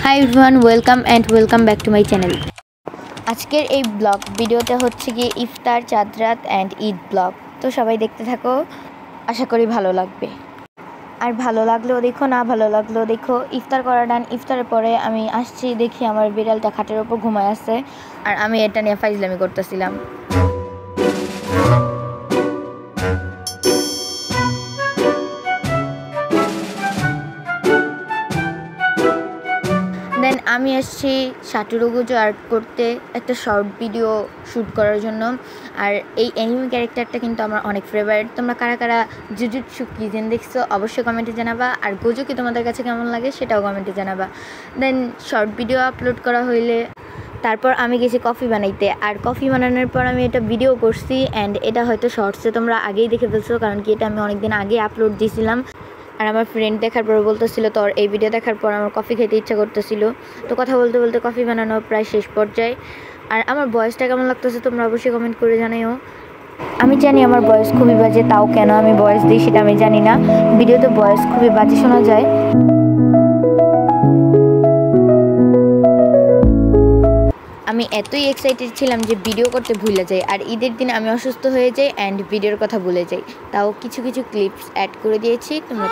Hi everyone, welcome back to my channel. আজকের এই blog ভিডিওটা হচ্ছে গিয়ে ইফতার, চাঁদ রাত অ্যান্ড ঈদ ব্লগ। তো সবাই দেখতে থাকো, আশা করি ভালো লাগবে। আর ভালো লাগলেও দেখো, না ভালো লাগলেও দেখো। ইফতার করা ডান। ইফতারের পরে আমি আসছি, দেখি আমার বিড়ালটা খাটের ওপর ঘুমায় আছে, আর আমি এটা নিয়ে ফাইজলামি করতেছিলাম। দেন আমি আসছি শাটুরুগুজো আর্ট করতে, একটা শর্ট ভিডিও শ্যুট করার জন্য। আর এই অ্যানিমে ক্যারেক্টারটা কিন্তু আমার অনেক ফেভারিট। তোমরা কারা কারা জুজুৎসু কাইসেন দেখছো অবশ্যই কমেন্টে জানাবা, আর গোজো কি তোমাদের কাছে কেমন লাগে সেটাও কমেন্টে জানাবা। দেন শর্ট ভিডিও আপলোড করা হইলে তারপর আমি গেছি কফি বানাইতে, আর কফি বানানোর পর আমি এটা ভিডিও করছি অ্যান্ড এটা হয়তো শর্টসে তোমরা আগেই দেখে ফেলছো, কারণ কি এটা আমি অনেকদিন আগে আপলোড দিয়েছিলাম। আর আমার ফ্রেন্ড দেখার পর বলতেছিল তোর এই ভিডিও দেখার পর আমার কফি খেতে ইচ্ছা করতেছিল। তো কথা বলতে বলতে কফি বানানো প্রায় শেষ পর্যায়ে। আর আমার ভয়েসটা কেমন লাগতেছে তোমরা অবশ্যই কমেন্ট করে জানাইও। আমি জানি আমার ভয়েস খুবই বাজে, তাও কেন আমি ভয়েস দিই সেটা আমি জানি না। ভিডিওতে ভয়েস খুবই বাজে শোনা যায়। আমি এতই এক্সাইটেড ছিলাম যে ভিডিও করতে ভুলে যাই, আর ঈদের দিন আমি অসুস্থ হয়ে যাই অ্যান্ড ভিডিওর কথা ভুলে যাই। তাও কিছু কিছু ক্লিপস অ্যাড করে দিয়েছি, তোমরা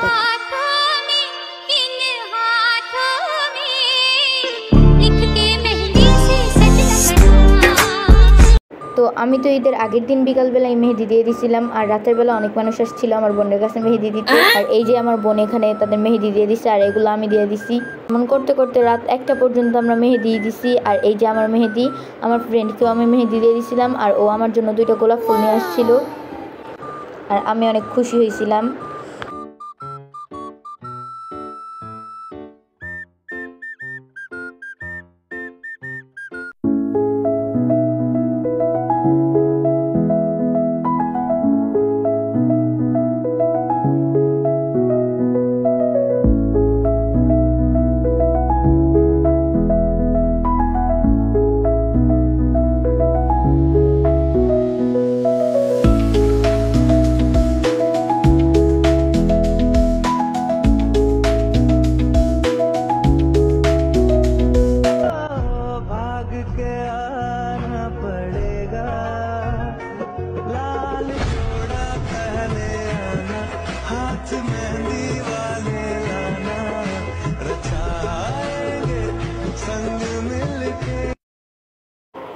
তো আমি তো ঈদের আগের দিন বিকালবেলায় মেহেদি দিয়ে দিয়েছিলাম, আর রাতের বেলা অনেক মানুষ আসছিল আমার বোনের কাছে মেহেদি দিতে। আর এই যে আমার বোন এখানে তাদের মেহেদি দিয়ে দিচ্ছে, আর এগুলো আমি দিয়ে দিছি। এমন করতে করতে রাত 1টা পর্যন্ত আমরা মেহেদি দিছি। আর এই যে আমার মেহেদি, আমার ফ্রেন্ডকেও আমি মেহেদি দিয়ে দিয়েছিলাম, আর ও আমার জন্য 2টা গোলাপ ফুল নিয়ে আসছিল, আর আমি অনেক খুশি হয়েছিলাম।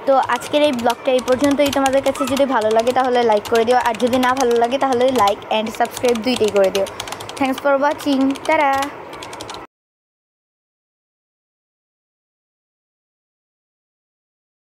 তো আজকের এই ব্লগটা এই পর্যন্তই। তোমাদের কাছে যদি ভালো লাগে তাহলে লাইক করে দিও, আর যদি না ভালো লাগে তাহলে লাইক অ্যান্ড সাবস্ক্রাইব দুইটাই করে দিও। Thanks for watching, tata.